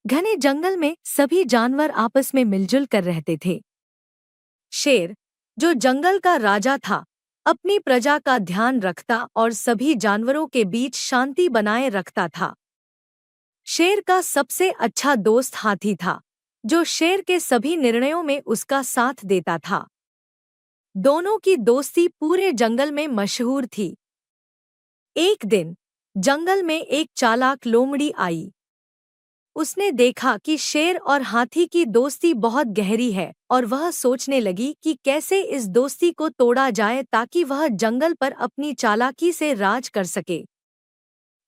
घने जंगल में सभी जानवर आपस में मिलजुल कर रहते थे। शेर, जो जंगल का राजा था, अपनी प्रजा का ध्यान रखता और सभी जानवरों के बीच शांति बनाए रखता था। शेर का सबसे अच्छा दोस्त हाथी था, जो शेर के सभी निर्णयों में उसका साथ देता था। दोनों की दोस्ती पूरे जंगल में मशहूर थी। एक दिन जंगल में एक चालाक लोमड़ी आई। उसने देखा कि शेर और हाथी की दोस्ती बहुत गहरी है और वह सोचने लगी कि कैसे इस दोस्ती को तोड़ा जाए ताकि वह जंगल पर अपनी चालाकी से राज कर सके।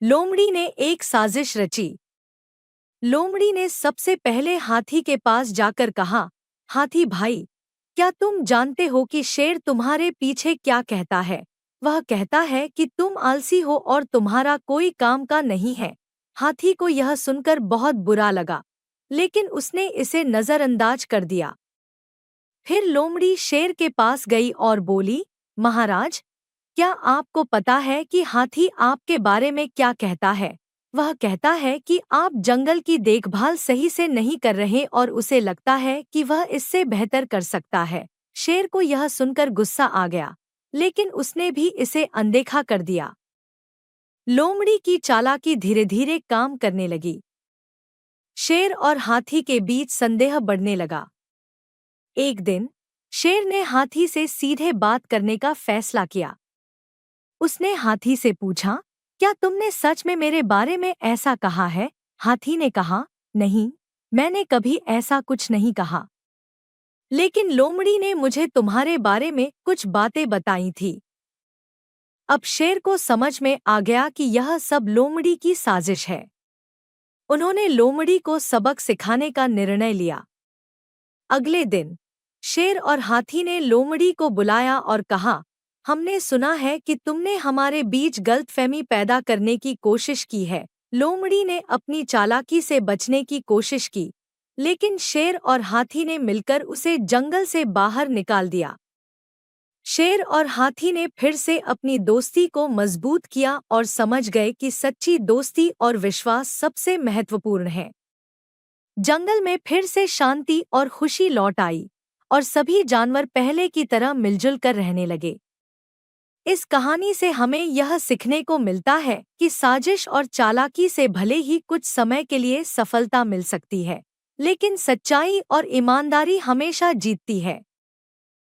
लोमड़ी ने एक साजिश रची। लोमड़ी ने सबसे पहले हाथी के पास जाकर कहा, हाथी भाई, क्या तुम जानते हो कि शेर तुम्हारे पीछे क्या कहता है? वह कहता है कि तुम आलसी हो और तुम्हारा कोई काम का नहीं है। हाथी को यह सुनकर बहुत बुरा लगा, लेकिन उसने इसे नजरअंदाज कर दिया। फिर लोमड़ी शेर के पास गई और बोली, महाराज, क्या आपको पता है कि हाथी आपके बारे में क्या कहता है? वह कहता है कि आप जंगल की देखभाल सही से नहीं कर रहे और उसे लगता है कि वह इससे बेहतर कर सकता है। शेर को यह सुनकर गुस्सा आ गया, लेकिन उसने भी इसे अनदेखा कर दिया। लोमड़ी की चालाकी धीरे धीरे काम करने लगी। शेर और हाथी के बीच संदेह बढ़ने लगा। एक दिन शेर ने हाथी से सीधे बात करने का फैसला किया। उसने हाथी से पूछा, क्या तुमने सच में मेरे बारे में ऐसा कहा है? हाथी ने कहा, नहीं, मैंने कभी ऐसा कुछ नहीं कहा। लेकिन लोमड़ी ने मुझे तुम्हारे बारे में कुछ बातें बताई थी। अब शेर को समझ में आ गया कि यह सब लोमड़ी की साजिश है। उन्होंने लोमड़ी को सबक सिखाने का निर्णय लिया। अगले दिन शेर और हाथी ने लोमड़ी को बुलाया और कहा, हमने सुना है कि तुमने हमारे बीच गलतफहमी पैदा करने की कोशिश की है। लोमड़ी ने अपनी चालाकी से बचने की कोशिश की, लेकिन शेर और हाथी ने मिलकर उसे जंगल से बाहर निकाल दिया। शेर और हाथी ने फिर से अपनी दोस्ती को मजबूत किया और समझ गए कि सच्ची दोस्ती और विश्वास सबसे महत्वपूर्ण है। जंगल में फिर से शांति और खुशी लौट आई और सभी जानवर पहले की तरह मिलजुल कर रहने लगे। इस कहानी से हमें यह सीखने को मिलता है कि साजिश और चालाकी से भले ही कुछ समय के लिए सफलता मिल सकती है, लेकिन सच्चाई और ईमानदारी हमेशा जीतती है।